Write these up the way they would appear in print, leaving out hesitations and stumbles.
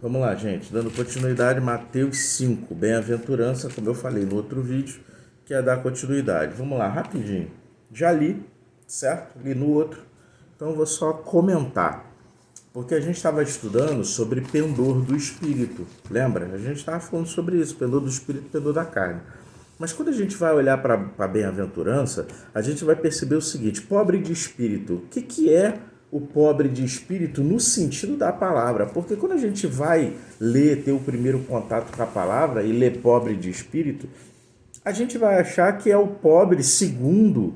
Vamos lá, gente. Dando continuidade, Mateus 5. Bem-aventurança, como eu falei no outro vídeo, que é dar continuidade. Vamos lá, rapidinho. Já li, certo? Li no outro. Então eu vou só comentar. Porque a gente estava estudando sobre pendor do espírito. Lembra? A gente estava falando sobre isso, pendor do espírito e pendor da carne. Mas quando a gente vai olhar para a bem-aventurança, a gente vai perceber o seguinte: pobre de espírito. O que é o pobre de espírito no sentido da palavra? Porque quando a gente vai ler, ter o primeiro contato com a palavra e ler pobre de espírito, a gente vai achar que é o pobre segundo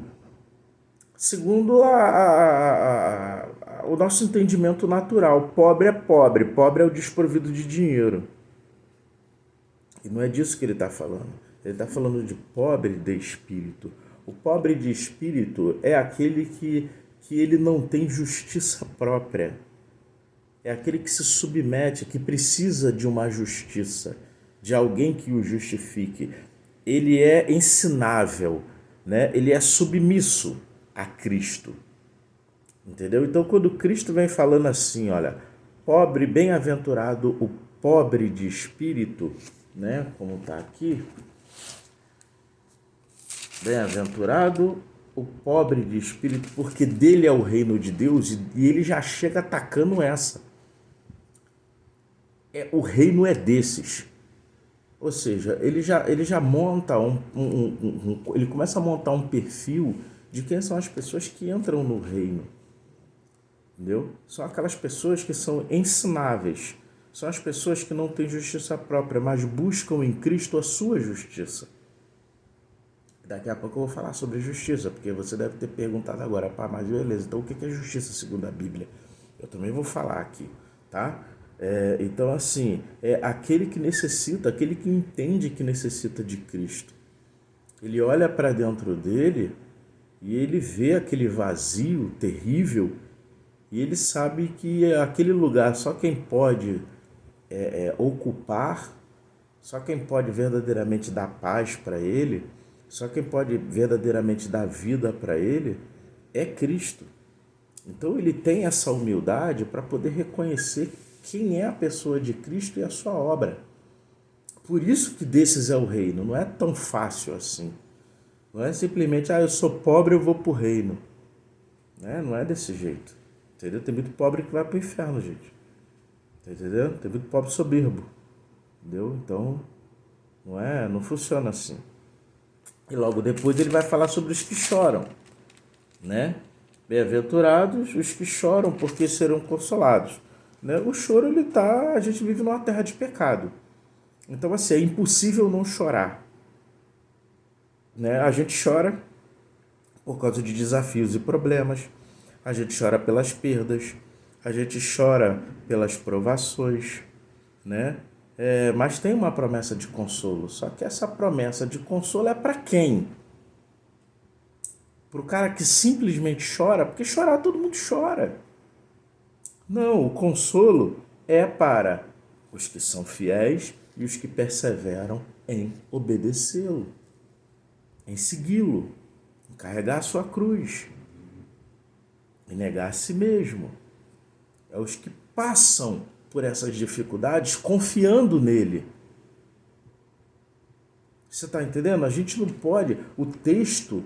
o nosso entendimento natural. Pobre é o desprovido de dinheiro. E não é disso que ele está falando. Ele está falando de pobre de espírito. O pobre de espírito é aquele que ele não tem justiça própria. É aquele que se submete, que precisa de uma justiça, de alguém que o justifique. Ele é ensinável, né? Ele é submisso a Cristo. Entendeu? Então, quando Cristo vem falando assim, olha, pobre, bem-aventurado o pobre de espírito, né? Como está aqui, bem-aventurado o pobre de espírito, porque dele é o reino de Deus, e ele já chega atacando essa. O reino é desses. Ou seja, ele já monta ele começa a montar um perfil de quem são as pessoas que entram no reino. Entendeu? São aquelas pessoas que são ensináveis. São as pessoas que não têm justiça própria, mas buscam em Cristo a sua justiça. Daqui a pouco eu vou falar sobre justiça, porque você deve ter perguntado agora, pá, mas beleza, então o que é justiça segundo a Bíblia? Eu também vou falar aqui, tá? Então, assim, é aquele que necessita, aquele que entende que necessita de Cristo. Ele olha para dentro dele e ele vê aquele vazio terrível e ele sabe que aquele lugar só quem pode ocupar, só quem pode verdadeiramente dar paz para ele, só quem pode verdadeiramente dar vida para ele é Cristo. Então ele tem essa humildade para poder reconhecer quem é a pessoa de Cristo e a sua obra. Por isso que desses é o reino. Não é tão fácil assim. Não é simplesmente, eu sou pobre, eu vou para o reino. Não é desse jeito. Entendeu? Tem muito pobre que vai para o inferno, gente. Tá entendendo? Tem muito pobre soberbo. Entendeu? Então, não funciona assim. E logo depois ele vai falar sobre os que choram, né? Bem-aventurados os que choram, porque serão consolados. Né? O choro, a gente vive numa terra de pecado. Então, assim, é impossível não chorar. Né? A gente chora por causa de desafios e problemas. A gente chora pelas perdas. A gente chora pelas provações, né? Mas tem uma promessa de consolo. Só que essa promessa de consolo é para quem? Para o cara que simplesmente chora, porque chorar todo mundo chora. Não, o consolo é para os que são fiéis e os que perseveram em obedecê-lo, em segui-lo, em carregar a sua cruz, em negar a si mesmo. É os que passam por essas dificuldades confiando nele. Você está entendendo? A gente não pode. O texto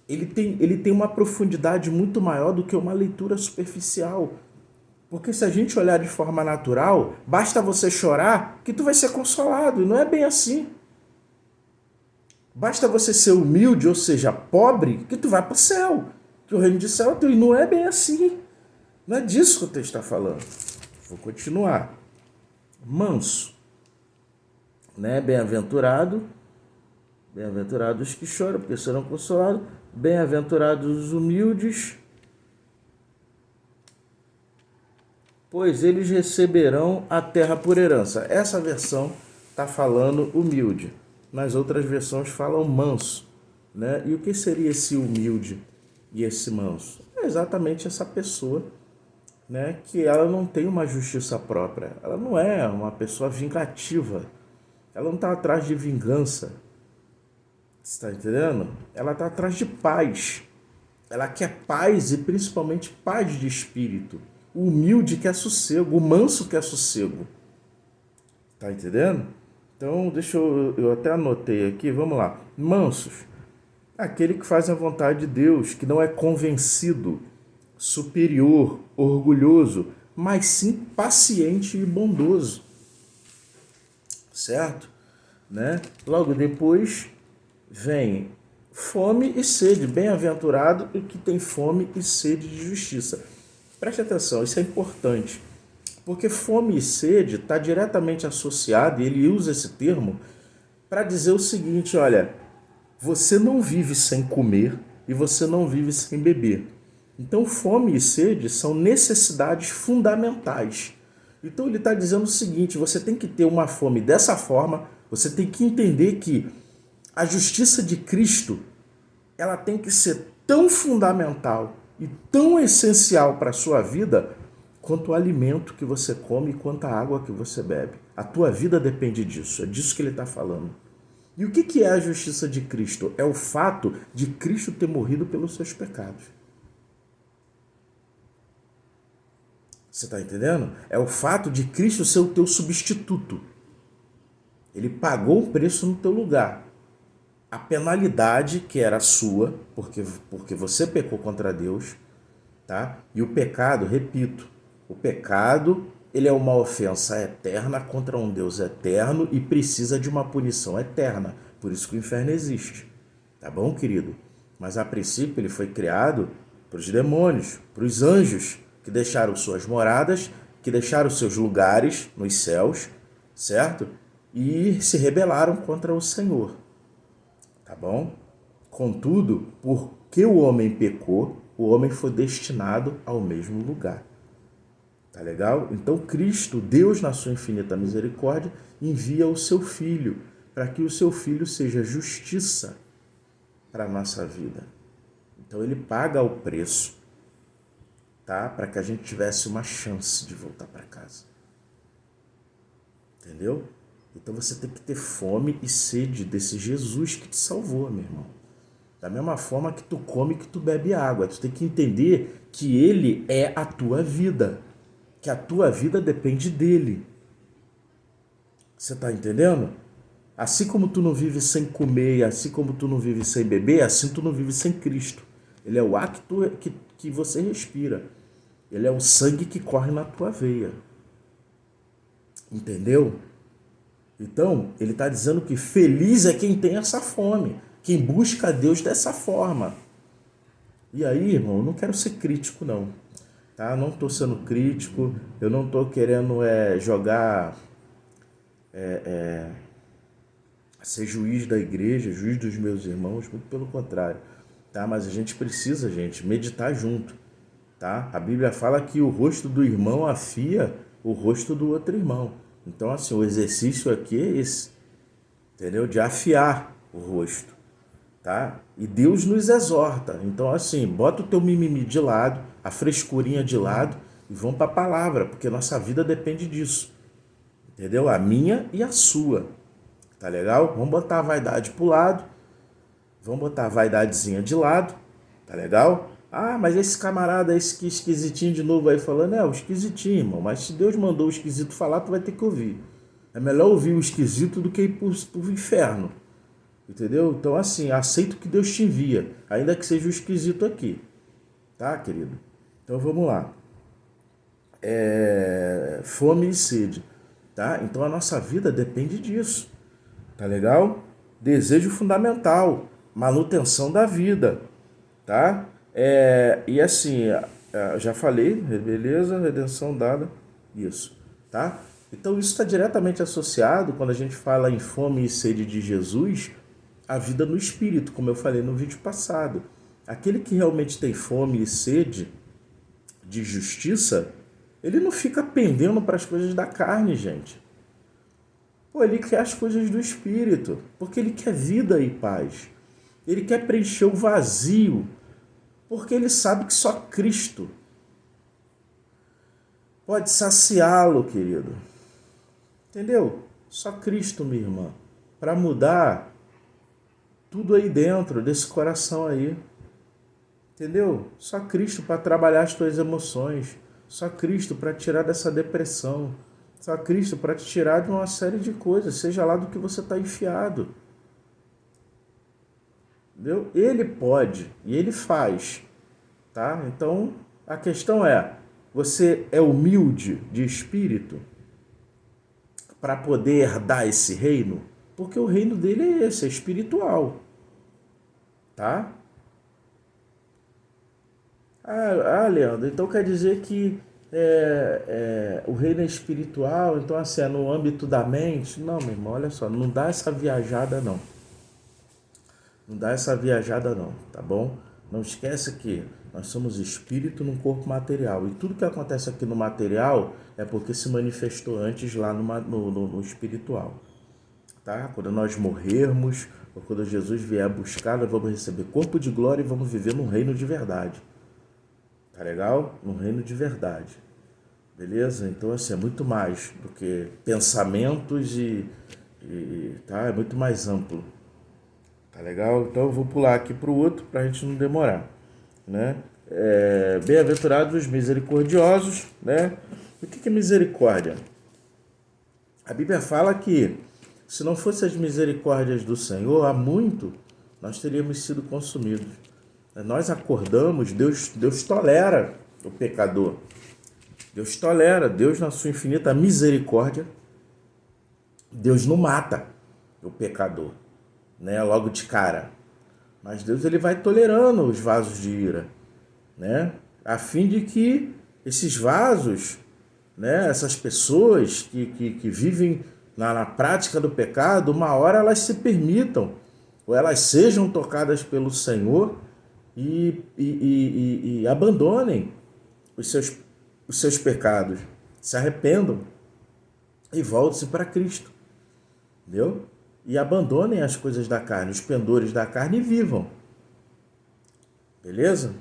ele tem uma profundidade muito maior do que uma leitura superficial. Porque se a gente olhar de forma natural, basta você chorar que tu vai ser consolado. E não é bem assim. Basta você ser humilde, ou seja, pobre, que tu vai para o céu. Que o reino de céu é teu. E não é bem assim. Não é disso que o texto está falando. Vou continuar. Manso, né? Bem-aventurados que choram, porque serão consolados. Bem-aventurados os humildes, pois eles receberão a terra por herança. Essa versão está falando humilde. Nas outras versões falam manso, né? E o que seria esse humilde e esse manso? É exatamente essa pessoa, né, que ela não tem uma justiça própria. Ela não é uma pessoa vingativa. Ela não está atrás de vingança. Você está entendendo? Ela está atrás de paz. Ela quer paz e principalmente paz de espírito. O humilde quer sossego. O manso quer sossego. Tá entendendo? Então, eu até anotei aqui, vamos lá. Mansos, aquele que faz a vontade de Deus, que não é convencido, superior, orgulhoso, mas sim paciente e bondoso, certo? Né? Logo depois vem fome e sede, bem-aventurado o que tem fome e sede de justiça. Preste atenção, isso é importante, porque fome e sede está diretamente associado, e ele usa esse termo para dizer o seguinte: olha, você não vive sem comer e você não vive sem beber. Então, fome e sede são necessidades fundamentais. Então, ele está dizendo o seguinte: você tem que ter uma fome dessa forma, você tem que entender que a justiça de Cristo ela tem que ser tão fundamental e tão essencial para a sua vida quanto o alimento que você come e quanto a água que você bebe. A tua vida depende disso, é disso que ele está falando. E o que é a justiça de Cristo? É o fato de Cristo ter morrido pelos seus pecados. Você está entendendo? É o fato de Cristo ser o teu substituto. Ele pagou um preço no teu lugar. A penalidade que era sua, porque você pecou contra Deus, tá? E o pecado, repito, o pecado, ele é uma ofensa eterna contra um Deus eterno e precisa de uma punição eterna. Por isso que o inferno existe. Tá bom, querido? Mas a princípio ele foi criado para os demônios, para os anjos, que deixaram suas moradas, que deixaram seus lugares nos céus, certo? E se rebelaram contra o Senhor. Tá bom? Contudo, porque o homem pecou, o homem foi destinado ao mesmo lugar. Tá legal? Então Cristo, Deus na sua infinita misericórdia, envia o seu Filho, para que o seu Filho seja justiça para a nossa vida. Então ele paga o preço, tá? Para que a gente tivesse uma chance de voltar para casa. Entendeu? Então você tem que ter fome e sede desse Jesus que te salvou, meu irmão. Da mesma forma que tu come, que tu bebe água. Tu tem que entender que ele é a tua vida. Que a tua vida depende dele. Você está entendendo? Assim como tu não vive sem comer, assim como tu não vive sem beber, assim tu não vive sem Cristo. Ele é o ar que você respira. Ele é o sangue que corre na tua veia. Entendeu? Então, ele está dizendo que feliz é quem tem essa fome, quem busca a Deus dessa forma. E aí, irmão, eu não quero ser crítico, não. Tá? Não estou sendo crítico, eu não estou querendo jogar, ser juiz da igreja, juiz dos meus irmãos, muito pelo contrário. Tá? Mas a gente precisa, gente, meditar junto. Tá? A Bíblia fala que o rosto do irmão afia o rosto do outro irmão. Então, assim, o exercício aqui é esse, entendeu? De afiar o rosto, tá? E Deus nos exorta. Então, assim, bota o teu mimimi de lado, a frescurinha de lado e vamos para a palavra, porque nossa vida depende disso, entendeu? A minha e a sua, tá legal? Vamos botar a vaidade pro lado, vamos botar a vaidadezinha de lado, tá legal? Ah, mas esse camarada, esse que esquisitinho de novo aí falando, o esquisitinho, irmão. Mas se Deus mandou o esquisito falar, tu vai ter que ouvir. É melhor ouvir o esquisito do que ir pro inferno. Entendeu? Então, assim, aceita o que Deus te envia, ainda que seja o esquisito aqui. Tá, querido? Então, vamos lá. Fome e sede. Tá? Então, a nossa vida depende disso. Tá legal? Desejo fundamental. Manutenção da vida. Tá? E assim, já falei, beleza, redenção dada, isso, tá? Então isso está diretamente associado, quando a gente fala em fome e sede de Jesus, a vida no Espírito, como eu falei no vídeo passado. Aquele que realmente tem fome e sede de justiça, ele não fica pendendo para as coisas da carne, gente. Pô, ele quer as coisas do Espírito, porque ele quer vida e paz. Ele quer preencher o vazio, porque ele sabe que só Cristo pode saciá-lo, querido. Entendeu? Só Cristo, minha irmã, para mudar tudo aí dentro desse coração aí. Entendeu? Só Cristo para trabalhar as tuas emoções. Só Cristo para tirar dessa depressão. Só Cristo para te tirar de uma série de coisas, seja lá do que você está enfiado. Entendeu? Ele pode e ele faz, tá? Então a questão é, você é humilde de espírito para poder herdar esse reino? Porque o reino dele é esse, é espiritual, tá? Leandro, então quer dizer que o reino é espiritual, então assim, é no âmbito da mente? Não, meu irmão, olha só, não dá essa viajada não. Não dá essa viajada não, tá bom? Não esquece que nós somos espírito num corpo material. E tudo que acontece aqui no material é porque se manifestou antes lá no espiritual. Tá? Quando nós morrermos, ou quando Jesus vier buscar, nós vamos receber corpo de glória e vamos viver num reino de verdade. Tá legal? Num reino de verdade. Beleza? Então, assim, é muito mais do que pensamentos tá? É muito mais amplo. Tá legal? Então eu vou pular aqui para o outro para a gente não demorar, né? Bem-aventurados os misericordiosos, né? O que é misericórdia? A Bíblia fala que se não fossem as misericórdias do Senhor, há muito nós teríamos sido consumidos. Nós acordamos, Deus tolera o pecador. Deus tolera, Deus na sua infinita misericórdia, Deus não mata o pecador, né? Logo de cara. Mas Deus ele vai tolerando os vasos de ira, né? A fim de que esses vasos, né? Essas pessoas que vivem na prática do pecado, uma hora elas se permitam, ou elas sejam tocadas pelo Senhor e abandonem os seus pecados, se arrependam e voltem-se para Cristo, entendeu? E abandonem as coisas da carne, os pendores da carne e vivam. Beleza?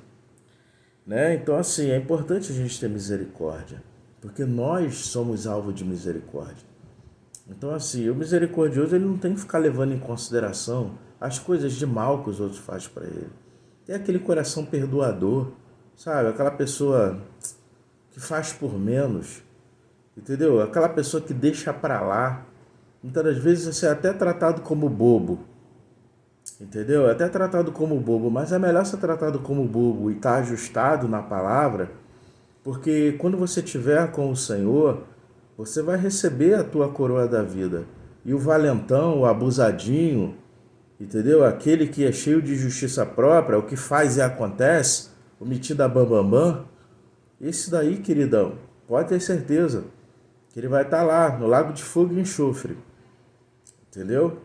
Né? Então, assim, é importante a gente ter misericórdia, porque nós somos alvo de misericórdia. Então, assim, o misericordioso ele não tem que ficar levando em consideração as coisas de mal que os outros fazem para ele. Tem aquele coração perdoador, sabe? Aquela pessoa que faz por menos, entendeu? Aquela pessoa que deixa para lá. Muitas das vezes você é até tratado como bobo, entendeu? É até tratado como bobo, mas é melhor ser tratado como bobo e estar ajustado na palavra, porque quando você estiver com o Senhor, você vai receber a tua coroa da vida. E o valentão, o abusadinho, entendeu? Aquele que é cheio de justiça própria, o que faz e acontece, o metido a bambambam, esse daí, queridão, pode ter certeza que ele vai estar lá, no lago de fogo e enxofre. Entendeu?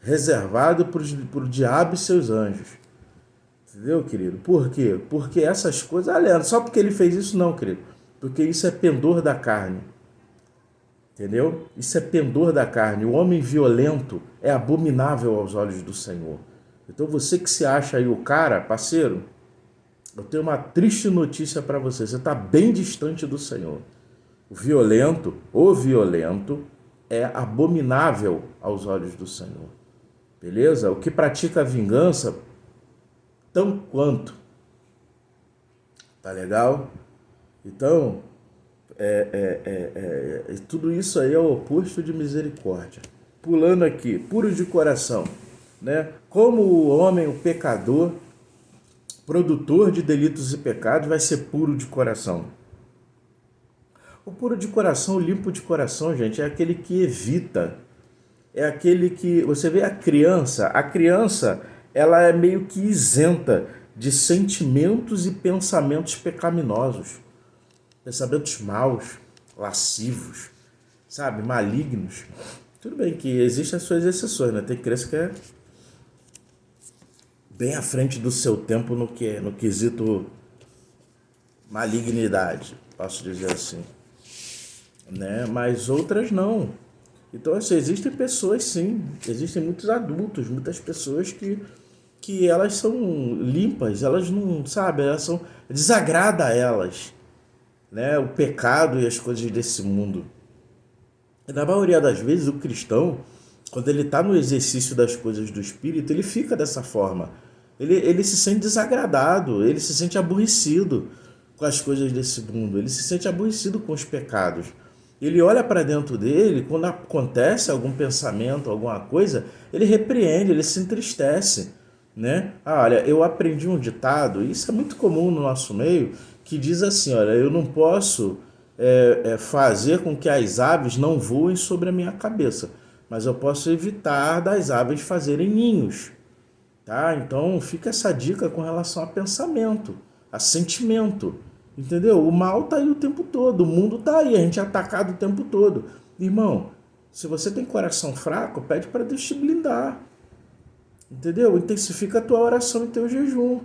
Reservado para o diabo e seus anjos. Entendeu, querido? Por quê? Porque essas coisas... Leandro, só porque ele fez isso não, querido. Porque isso é pendor da carne. Entendeu? Isso é pendor da carne. O homem violento é abominável aos olhos do Senhor. Então você que se acha aí o cara, parceiro, eu tenho uma triste notícia para você. Você está bem distante do Senhor. O violento é abominável aos olhos do Senhor. Beleza? O que pratica a vingança, tão quanto. Tá legal? Então, tudo isso aí é o oposto de misericórdia. Pulando aqui, puro de coração, né? Como o homem, o pecador, produtor de delitos e pecados, vai ser puro de coração. O puro de coração, o limpo de coração, gente, é aquele que evita. É aquele que... Você vê a criança, ela é meio que isenta de sentimentos e pensamentos pecaminosos. Pensamentos maus, lascivos, sabe, malignos. Tudo bem que existem as suas exceções, né? Tem criança que é bem à frente do seu tempo no quesito malignidade, posso dizer assim. Né? Mas outras não. Então, assim, existem pessoas, sim, existem muitos adultos, muitas pessoas que elas são limpas, elas não, sabe, elas são, desagrada a elas, né? O pecado e as coisas desse mundo. E na maioria das vezes, o cristão, quando ele está no exercício das coisas do Espírito, ele fica dessa forma. Ele se sente desagradado, ele se sente aborrecido com as coisas desse mundo, ele se sente aborrecido com os pecados. Ele olha para dentro dele, quando acontece algum pensamento, alguma coisa, ele repreende, ele se entristece, né? Olha, eu aprendi um ditado, e isso é muito comum no nosso meio, que diz assim, olha, eu não posso fazer com que as aves não voem sobre a minha cabeça, mas eu posso evitar das aves fazerem ninhos, tá? Então fica essa dica com relação a pensamento, a sentimento, entendeu? O mal tá aí o tempo todo, o mundo tá aí, a gente é atacado o tempo todo. Irmão, se você tem coração fraco, pede para Deus te blindar, entendeu? Intensifica a tua oração e teu jejum,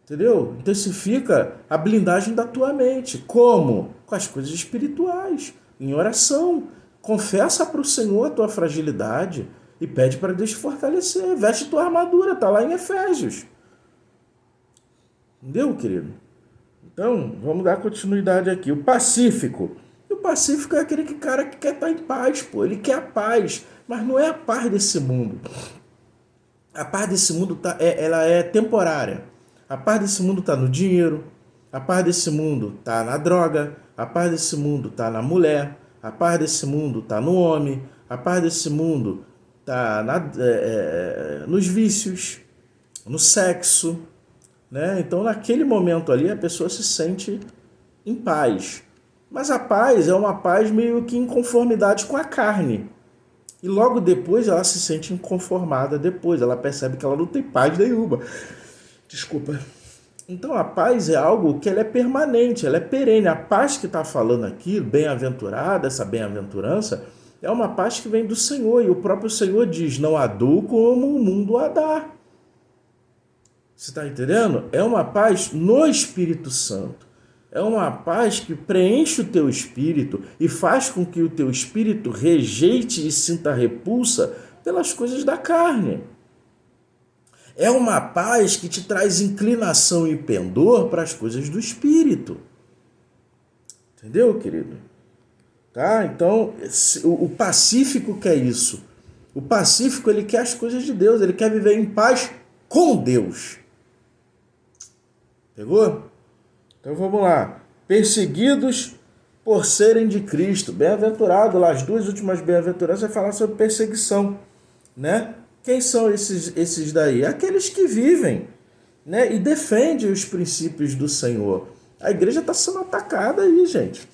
entendeu? Intensifica a blindagem da tua mente. Como? Com as coisas espirituais, em oração. Confessa para o Senhor a tua fragilidade e pede para Deus te fortalecer. Veste tua armadura, tá lá em Efésios. Entendeu, querido? Então, vamos dar continuidade aqui. O pacífico. O pacífico é aquele cara que quer estar em paz, pô. Ele quer a paz, mas não é a paz desse mundo. A paz desse mundo ela é temporária. A paz desse mundo está no dinheiro. A paz desse mundo está na droga. A paz desse mundo está na mulher. A paz desse mundo está no homem. A paz desse mundo está nos vícios, no sexo, né? Então, naquele momento ali, a pessoa se sente em paz. Mas a paz é uma paz meio que em conformidade com a carne. E logo depois ela se sente inconformada depois. Ela percebe que ela não tem paz nenhuma. Desculpa. Então a paz é algo que ela é permanente, ela é perene. A paz que está falando aqui, bem-aventurada, essa bem-aventurança, é uma paz que vem do Senhor. E o próprio Senhor diz, não há dor como o mundo a dá. Você está entendendo? É uma paz no Espírito Santo. É uma paz que preenche o teu espírito e faz com que o teu espírito rejeite e sinta repulsa pelas coisas da carne. É uma paz que te traz inclinação e pendor para as coisas do espírito. Entendeu, querido? Tá? Então, o pacífico quer isso. O pacífico, ele quer as coisas de Deus, ele quer viver em paz com Deus. Pegou? Então vamos lá. Perseguidos por serem de Cristo. Bem-aventurado, lá as duas últimas bem-aventuranças vai falar sobre perseguição, né? Quem são esses daí? Aqueles que vivem, né? E defendem os princípios do Senhor. A igreja está sendo atacada aí, gente.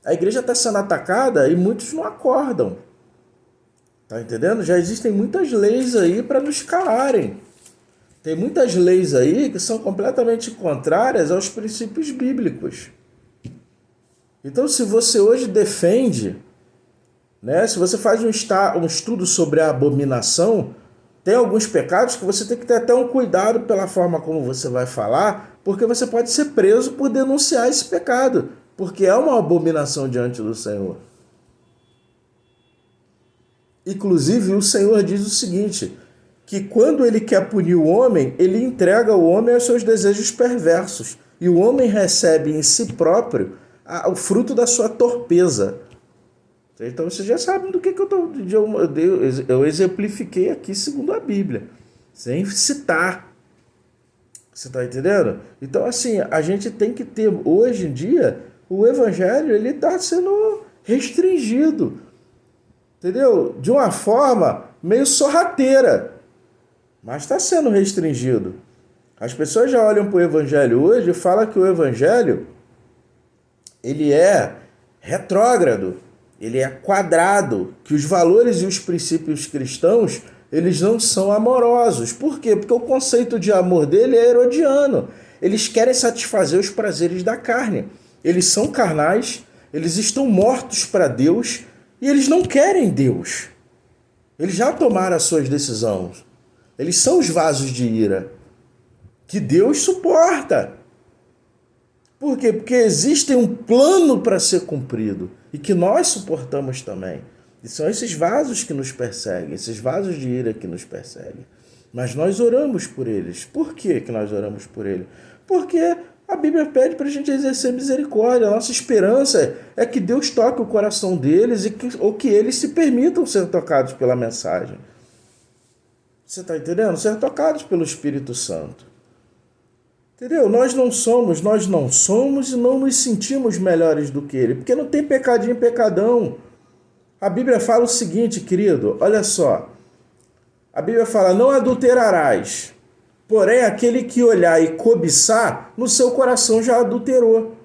A igreja está sendo atacada e muitos não acordam. Tá entendendo? Já existem muitas leis aí para nos calarem. Tem muitas leis aí que são completamente contrárias aos princípios bíblicos. Então, se você hoje defende, né, se você faz um estudo sobre a abominação, tem alguns pecados que você tem que ter até um cuidado pela forma como você vai falar, porque você pode ser preso por denunciar esse pecado, porque é uma abominação diante do Senhor. Inclusive, o Senhor diz o seguinte, que quando ele quer punir o homem, ele entrega o homem aos seus desejos perversos. E o homem recebe em si próprio o fruto da sua torpeza. Então vocês já sabem do que eu exemplifiquei aqui segundo a Bíblia, sem citar. Você está entendendo? Então, assim, a gente tem que ter, hoje em dia, o evangelho ele está sendo restringido. Entendeu? De uma forma meio sorrateira. Mas está sendo restringido. As pessoas já olham para o evangelho hoje e falam que o evangelho ele é retrógrado, ele é quadrado, que os valores e os princípios cristãos eles não são amorosos. Por quê? Porque o conceito de amor dele é herodiano. Eles querem satisfazer os prazeres da carne. Eles são carnais, eles estão mortos para Deus e eles não querem Deus. Eles já tomaram as suas decisões. Eles são os vasos de ira que Deus suporta. Por quê? Porque existe um plano para ser cumprido e que nós suportamos também. E são esses vasos que nos perseguem, esses vasos de ira que nos perseguem. Mas nós oramos por eles. Por que nós oramos por eles? Porque a Bíblia pede para a gente exercer misericórdia. A nossa esperança é que Deus toque o coração deles ou que eles se permitam ser tocados pela mensagem. Você está entendendo? Ser tocados pelo Espírito Santo. Entendeu? Nós não somos e não nos sentimos melhores do que ele, porque não tem pecadinho, pecadão. A Bíblia fala o seguinte, querido, olha só. A Bíblia fala, não adulterarás. Porém, aquele que olhar e cobiçar, no seu coração já adulterou.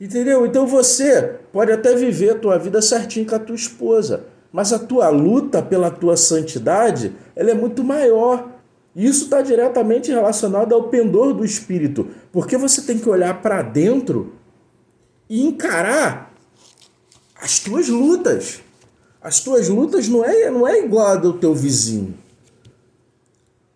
Entendeu? Então você pode até viver a tua vida certinho com a tua esposa, mas a tua luta pela tua santidade, ela é muito maior. E isso está diretamente relacionado ao pendor do espírito, porque você tem que olhar para dentro e encarar as tuas lutas. As tuas lutas não é igual a do teu vizinho.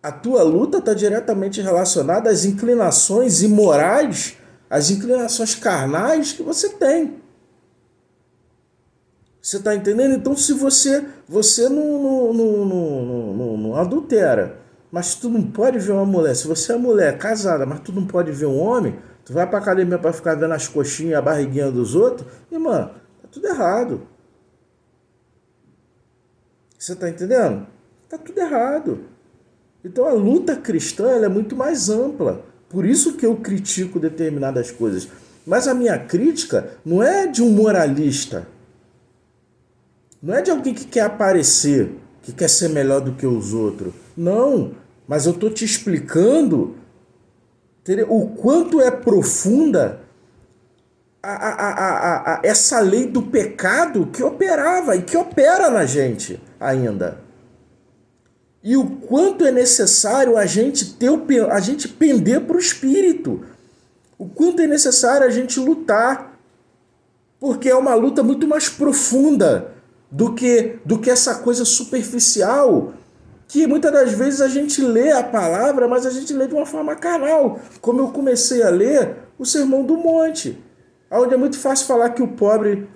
A tua luta está diretamente relacionada às inclinações imorais, às inclinações carnais que você tem. Você está entendendo? Então, se você não adultera, mas tu não pode ver uma mulher, se você é mulher casada, mas tu não pode ver um homem, tu vai para academia para ficar vendo as coxinhas e a barriguinha dos outros, irmã, tá tudo errado. Você está entendendo? Tá tudo errado. Então a luta cristã ela é muito mais ampla. Por isso que eu critico determinadas coisas. Mas a minha crítica não é de um moralista. Não é de alguém que quer aparecer, que quer ser melhor do que os outros. Não. Mas eu estou te explicando, entendeu? O quanto é profunda essa lei do pecado que operava e que opera na gente ainda. E o quanto é necessário a gente pender para o espírito. O quanto é necessário a gente lutar. Porque é uma luta muito mais profunda do que essa coisa superficial. Que muitas das vezes a gente lê a palavra, mas a gente lê de uma forma carnal. Como eu comecei a ler o Sermão do Monte. Onde é muito fácil falar que o pobre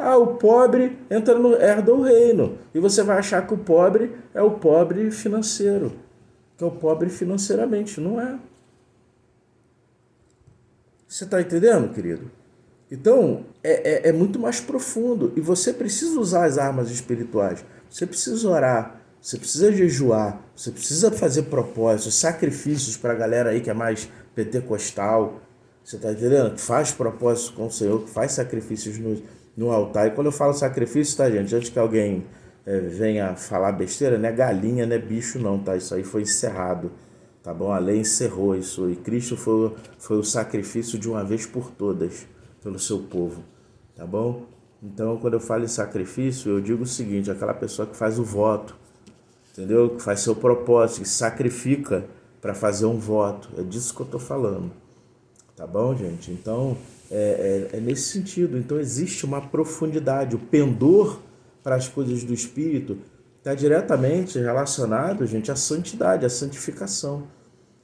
herda o reino. E você vai achar que o pobre é o pobre financeiro. Que é o pobre financeiramente. Não é. Você está entendendo, querido? Então, é muito mais profundo. E você precisa usar as armas espirituais. Você precisa orar. Você precisa jejuar. Você precisa fazer propósitos, sacrifícios para a galera aí que é mais pentecostal. Você está entendendo? Que faz propósitos com o Senhor, que faz sacrifícios no altar. E quando eu falo sacrifício, tá, gente? Antes que alguém venha falar besteira, não é galinha, não é bicho, não, tá? Isso aí foi encerrado, tá bom? A lei encerrou isso. E Cristo foi o sacrifício de uma vez por todas pelo seu povo, tá bom? Então, quando eu falo em sacrifício, eu digo o seguinte: aquela pessoa que faz o voto, entendeu? Que faz seu propósito, que sacrifica para fazer um voto. É disso que eu tô falando. Tá bom, gente? Então, é nesse sentido. Então, existe uma profundidade. O pendor para as coisas do Espírito está diretamente relacionado, gente, à santidade, à santificação.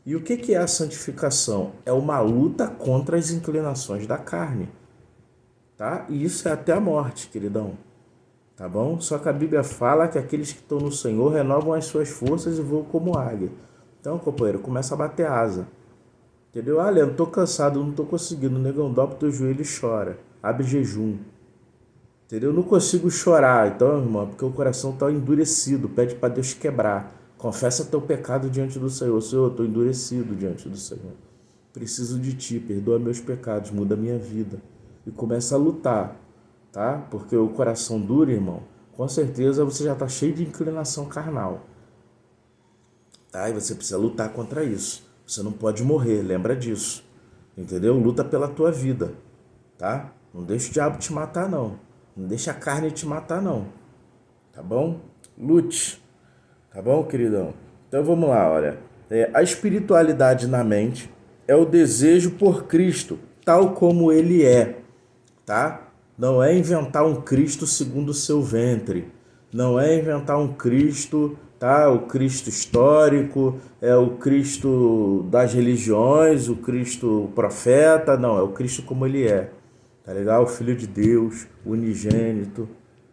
E o que é a santificação? É uma luta contra as inclinações da carne. Tá? E isso é até a morte, queridão. Tá bom? Só que a Bíblia fala que aqueles que estão no Senhor renovam as suas forças e voam como águia. Então, companheiro, começa a bater asa. Entendeu? Ah, Leandro, tô cansado, não tô conseguindo. Negão, dobra teu joelho e chora. Abre jejum. Entendeu? Eu não consigo chorar, então, irmão, porque o coração tá endurecido. Pede para Deus quebrar. Confessa teu pecado diante do Senhor. Senhor, eu tô endurecido diante do Senhor. Preciso de ti, perdoa meus pecados, muda minha vida. E começa a lutar, tá? Porque o coração duro, irmão, com certeza você já tá cheio de inclinação carnal. Tá? E você precisa lutar contra isso. Você não pode morrer, lembra disso. Entendeu? Luta pela tua vida, tá? Não deixa o diabo te matar, não. Não deixa a carne te matar, não. Tá bom? Lute. Tá bom, queridão? Então vamos lá, olha. A espiritualidade na mente é o desejo por Cristo, tal como ele é, tá? Não é inventar um Cristo segundo o seu ventre. Não é inventar um Cristo, tá? O Cristo histórico, é o Cristo das religiões, o Cristo profeta. Não, é o Cristo como ele é. Tá legal? O Filho de Deus, unigênito.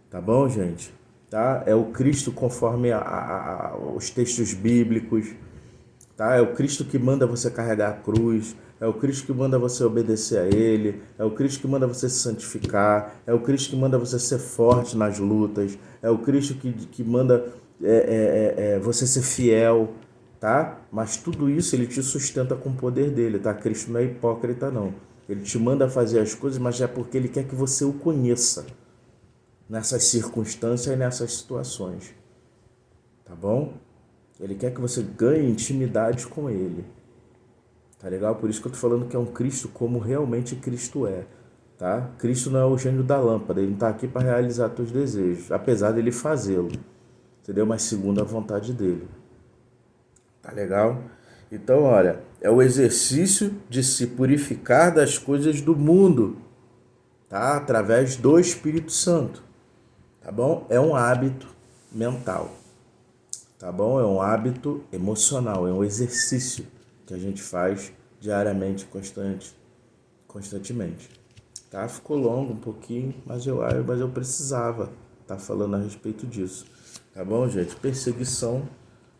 Tá bom, gente? Tá? É o Cristo conforme os textos bíblicos. Tá? É o Cristo que manda você carregar a cruz. É o Cristo que manda você obedecer a Ele. É o Cristo que manda você se santificar. É o Cristo que manda você ser forte nas lutas. É o Cristo que manda você ser fiel. tá? Mas tudo isso ele te sustenta com o poder dele, tá? Cristo não é hipócrita, não. Ele te manda fazer as coisas, mas é porque ele quer que você o conheça nessas circunstâncias e nessas situações, tá bom? Ele quer que você ganhe intimidade com ele, tá legal? Por isso que eu tô falando que é um Cristo como realmente Cristo é, tá? Cristo não é o gênio da lâmpada, ele não tá aqui para realizar teus desejos, apesar dele fazê-lo, entendeu? Mas segundo a vontade dele, tá legal? Então, olha, é o exercício de se purificar das coisas do mundo, tá? Através do Espírito Santo, tá bom? É um hábito mental, tá bom? É um hábito emocional, é um exercício que a gente faz diariamente, constantemente. Tá? Ficou longo um pouquinho, mas eu precisava estar falando a respeito disso. Tá bom, gente? Perseguição,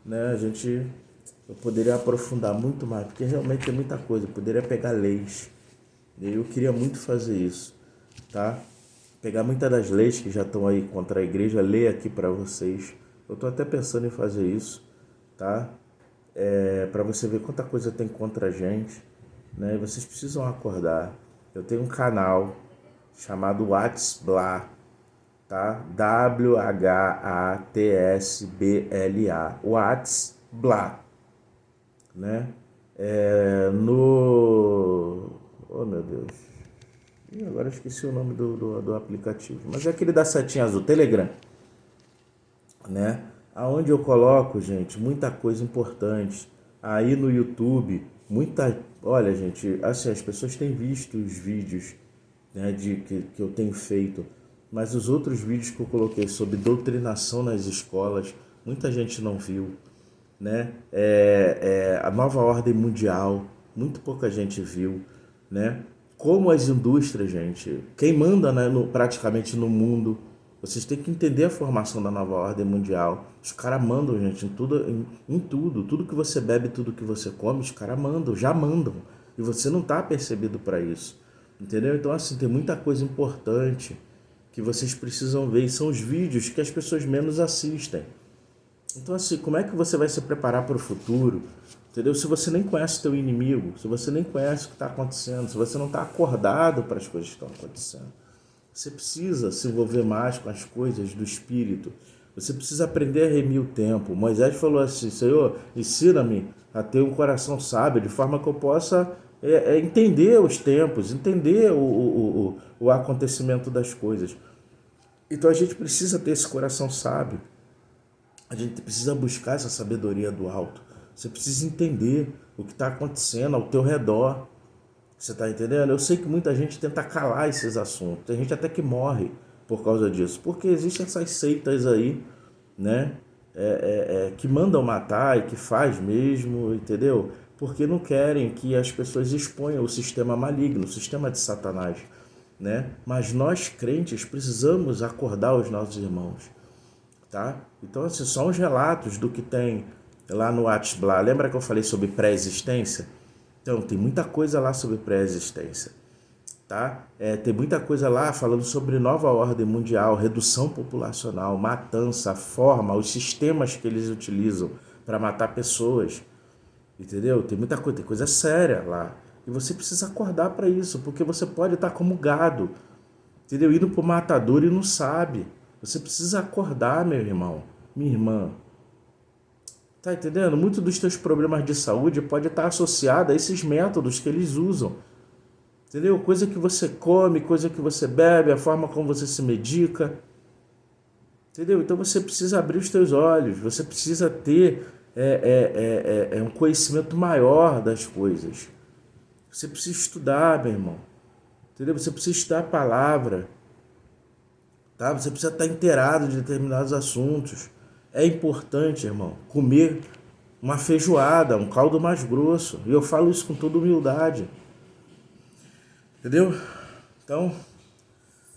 né? Eu poderia aprofundar muito mais, porque realmente tem muita coisa. Eu poderia pegar leis. E eu queria muito fazer isso, tá? Pegar muitas das leis que já estão aí contra a igreja, ler aqui para vocês. Eu tô até pensando em fazer isso, tá? Para você ver quanta coisa tem contra a gente, né? E vocês precisam acordar. Eu tenho um canal chamado WhatsBla, tá? WHATSBLA, WhatsBla, né? Oh, meu Deus. Ih, agora eu esqueci o nome do aplicativo. Mas é aquele da setinha azul, Telegram, né? Aonde eu coloco, gente, muita coisa importante. Aí no YouTube, olha, gente, assim, as pessoas têm visto os vídeos, né, que eu tenho feito, mas os outros vídeos que eu coloquei sobre doutrinação nas escolas, muita gente não viu, né? A nova ordem mundial, muito pouca gente viu, né? Como as indústrias, gente, quem manda, né, praticamente no mundo. Vocês têm que entender a formação da nova ordem mundial. Os caras mandam, gente, em tudo. Tudo que você bebe, tudo que você come, os caras mandam, já mandam. E você não está percebido para isso. Entendeu? Então, assim, tem muita coisa importante que vocês precisam ver. E são os vídeos que as pessoas menos assistem. Então, assim, como é que você vai se preparar para o futuro? Entendeu? Se você nem conhece o teu inimigo, se você nem conhece o que está acontecendo, se você não está acordado para as coisas que estão acontecendo. Você precisa se envolver mais com as coisas do Espírito. Você precisa aprender a remir o tempo. Moisés falou assim: Senhor, ensina-me a ter um coração sábio, de forma que eu possa entender os tempos, entender o acontecimento das coisas. Então a gente precisa ter esse coração sábio. A gente precisa buscar essa sabedoria do alto. Você precisa entender o que está acontecendo ao teu redor. Você está entendendo? Eu sei que muita gente tenta calar esses assuntos. Tem gente até que morre por causa disso. Porque existem essas seitas aí, né? Que mandam matar e que faz mesmo, entendeu? Porque não querem que as pessoas exponham o sistema maligno, o sistema de Satanás, né? Mas nós, crentes, precisamos acordar os nossos irmãos, tá? Então, assim, são os relatos do que tem lá no WhatsApp. Lembra que eu falei sobre pré-existência? Então, tem muita coisa lá sobre pré-existência, tá? Tem muita coisa lá falando sobre nova ordem mundial, redução populacional, matança, a forma, os sistemas que eles utilizam para matar pessoas, entendeu? Tem coisa séria lá. E você precisa acordar para isso, porque você pode estar como gado, entendeu? Indo pro matador e não sabe. Você precisa acordar, meu irmão, minha irmã. Tá entendendo? Muitos dos teus problemas de saúde pode estar associado a esses métodos que eles usam. Entendeu? Coisa que você come, coisa que você bebe, a forma como você se medica. Entendeu? Então você precisa abrir os teus olhos, você precisa ter um conhecimento maior das coisas. Você precisa estudar, meu irmão. Entendeu? Você precisa estudar a palavra. Tá? Você precisa estar inteirado de determinados assuntos. É importante, irmão, comer uma feijoada, um caldo mais grosso. E eu falo isso com toda humildade. Entendeu? Então,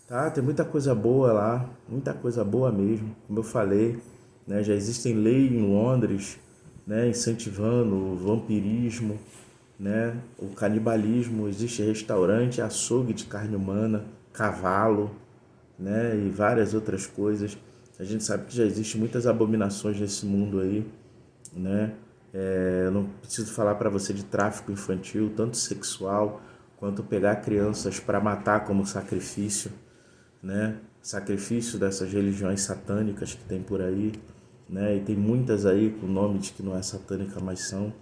tá, tem muita coisa boa lá, muita coisa boa mesmo. Como eu falei, né, já existem leis em Londres, né, incentivando o vampirismo, né, o canibalismo. Existe restaurante, açougue de carne humana, cavalo, né, e várias outras coisas. A gente sabe que já existem muitas abominações nesse mundo aí, né? Eu não preciso falar para você de tráfico infantil, tanto sexual, quanto pegar crianças para matar como sacrifício, né? Sacrifício dessas religiões satânicas que tem por aí, né? E tem muitas aí com nome de que não é satânica, mas são,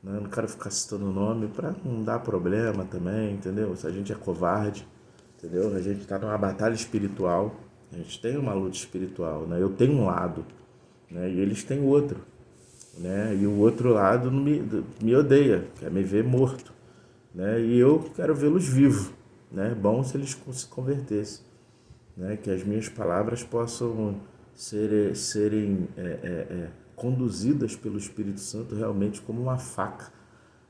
né? Eu não quero ficar citando o nome para não dar problema também, entendeu? Se a gente é covarde, entendeu? A gente está numa batalha espiritual, a gente tem uma luta espiritual, né? Eu tenho um lado, né? E eles têm outro, né? E o outro lado me odeia, quer me ver morto, né? E eu quero vê-los vivos, né? Bom se eles se convertessem, né? Que as minhas palavras possam serem conduzidas pelo Espírito Santo realmente como uma faca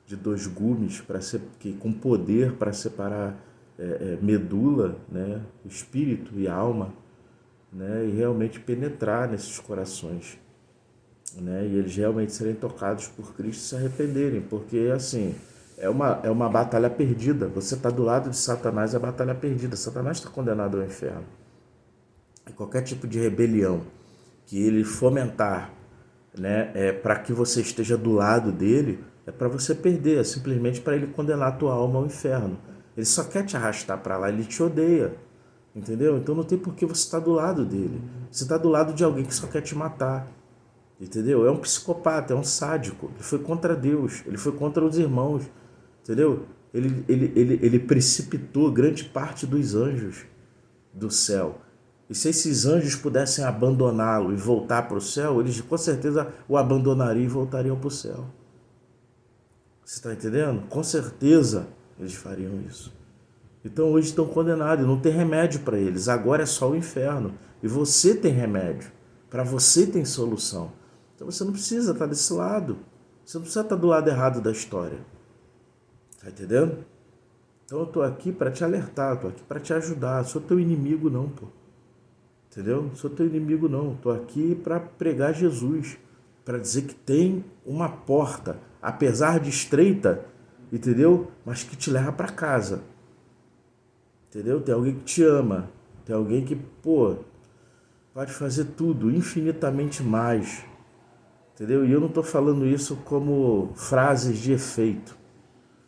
de dois gumes com poder para separar medula, né? Espírito e alma, né? E realmente penetrar nesses corações, né? E eles realmente serem tocados por Cristo e se arrependerem, porque assim é uma batalha perdida. Você está do lado de Satanás, é a batalha perdida. Satanás está condenado ao inferno. E qualquer tipo de rebelião que ele fomentar, né, para que você esteja do lado dele, é para você perder, é simplesmente para ele condenar a tua alma ao inferno. Ele só quer te arrastar para lá, ele te odeia, entendeu? Então não tem por que você estar do lado dele. Você está do lado de alguém que só quer te matar, entendeu? É um psicopata, é um sádico. Ele foi contra Deus, ele foi contra os irmãos, entendeu? Ele precipitou grande parte dos anjos do céu. E se esses anjos pudessem abandoná-lo e voltar para o céu, eles com certeza o abandonariam e voltariam para o céu. Você está entendendo? Com certeza eles fariam isso. Então hoje estão condenados, não tem remédio para eles. Agora é só o inferno. E você tem remédio. Para você tem solução. Então você não precisa estar desse lado. Você não precisa estar do lado errado da história. Tá entendendo? Então eu tô aqui para te alertar, tô aqui para te ajudar. Eu sou teu inimigo não, pô. Entendeu? Não sou teu inimigo não. Tô aqui para pregar Jesus, para dizer que tem uma porta, apesar de estreita, entendeu? Mas que te leva para casa. Entendeu? Tem alguém que te ama, tem alguém que, pô, pode fazer tudo, infinitamente mais. Entendeu? E eu não tô falando isso como frases de efeito.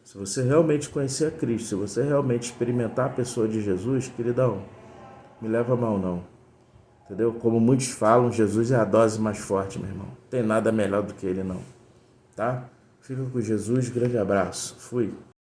Se você realmente conhecer a Cristo, se você realmente experimentar a pessoa de Jesus, queridão, me leva a mal não. Entendeu? Como muitos falam, Jesus é a dose mais forte, meu irmão. Não tem nada melhor do que ele não. Tá? Fica com Jesus, grande abraço. Fui.